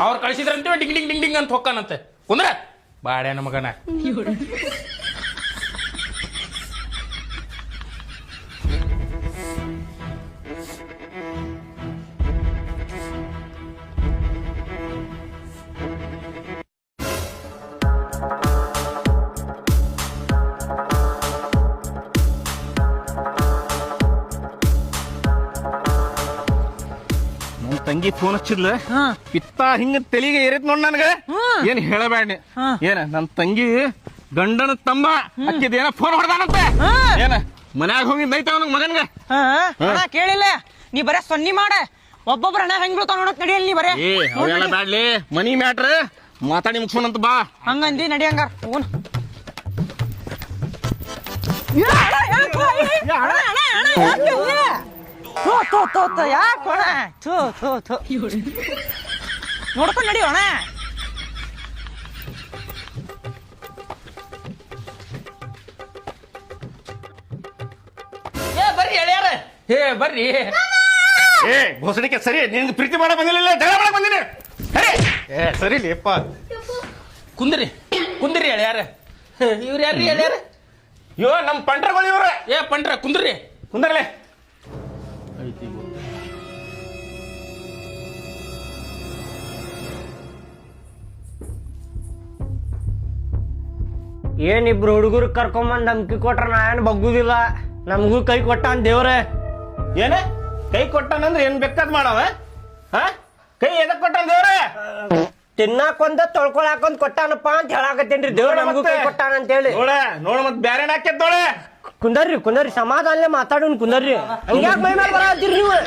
ಅವ್ರು ಕಳಿಸಿದ್ರಂತ ding ding ding ding ಅಂತ ಹೊಕ್ಕಾನಂತೆ ಕುಂದ್ರ ಬಾಡ್ಯಾನ ಮಗನ. ತಂಗಿ ಫೋನ್ ಹಚ್ಚಿದ್ಲ ಪಿತ್ತ ಹಿಂಗ ತೆಲಿಗೆ ಏರಿತ್ ನೋಡ್ ನನ್ಗ. ಏನ್ ಹೇಳಬೇಡ ಏನ ನನ್ ತಂಗಿ ಗಂಡನ ತಮ್ಮ ಅಕ್ಕಿದೇನ ಫೋನ್ ಹೊಡೆದಾನಂತೆ. ಏನ ಮನ್ಯಾಗ ಹೋಗಿದ್ದೈತ ಅವನ ಮಗನ್ಗ ಕೇಳಿಲ್ಲ ನೀ ಬರೇ ಸೊನ್ನಿ ಮಾಡ ಒಬ್ಬೊಬ್ರ ಹಣ ಹೆಂಗ್ ಬೀಳ್ತಾವ ನೋಡಕ್ ನಡಿಯಲ್ಲ ನೀ ಬರೇ. ಅವೆಲ್ಲ ಬ್ಯಾಡ್ಲಿ ಮನಿ ಮ್ಯಾಟ್ರ್ ಮಾತಾಡಿ ಮುಗ್ಸೋಣಂತ ಬಾ. ಹಂಗಂದಿ ನಡಿ ಹಂಗಾರ ಹೋಗೋಣ. ನೋಡ್ಕೊಂಡ್ ನಡಿಯೋಣ. ಬರ್ರಿ ಹೇಳ್ಯಾರ ಬರ್ರಿ. ಘೋಷಣೆಗೆ ಸರಿ ನಿನ್ ಪ್ರೀತಿ ಮಾಡಕ್ ಬಂದಿಲ್ಲ ಜಗಳ ಮಾಡಕ್ ಬಂದಿನಿ. ಸರಿ ಲೇಪ್ಪ ಕುಂದ್ರಿ ಕುಂದ್ರಿ ಹೇಳ್ಯಾರ. ಇವ್ರು ಯಾರ್ರಿ ಹೇಳ್ಯಾರ? ಇವ ನಮ್ ಪಂಟ್ರಗಳು ಇವ್ರ. ಪಂಟ್ರ ಕುಂದ್ರಿ ಕುಂದ್ರಲೆ. ಏನಿಬ್ರು ಹುಡುಗರು ಕರ್ಕೊಂಬಂದ್ ಧಮ್ಕಿ ಕೊಟ್ರ ನಾ ಏನ್ ಬಗ್ಗುದಿಲ್ಲ. ನಮಗೂ ಕೈ ಕೊಟ್ಟಾನ್ ದೇವ್ರೆ. ಏನ ಕೈ ಕೊಟ್ಟಾನಂದ್ರೆ ಏನ್ ಬೇಕಾದ್ ಮಾಡವ? ಕೈ ಎದಕ್ ಕೊಟ್ಟಾನ ದೇವ್ರೆ? ತಿನ್ನಾಕೊಂದ ತೊಳ್ಕೊಳಾಕೊಂದ್ ಕೊಟ್ಟಾನಪ್ಪ ಅಂತ ಹೇಳಾಕತ್ತೇನ್ರಿ. ದೇವ್ರ ನಮಗೂ ಕೈ ಕೊಟ್ಟಾನ ಅಂತ ಹೇಳಿ ನೋಡ ಮತ್ ಬ್ಯಾರೆ ಹಾಕ್ಯದ ನೋಳೆ. ಕುಂದರ್ರಿ ಸಮಾಧಾನ ಮಾತಾಡೋನ್ ಕುಂದರ್ರಿ. ಹಂಗ್ಯಾಕ್ ಮೈ ಮೇಲೆ ಬರತ್ತೀರಿ ನೀವು?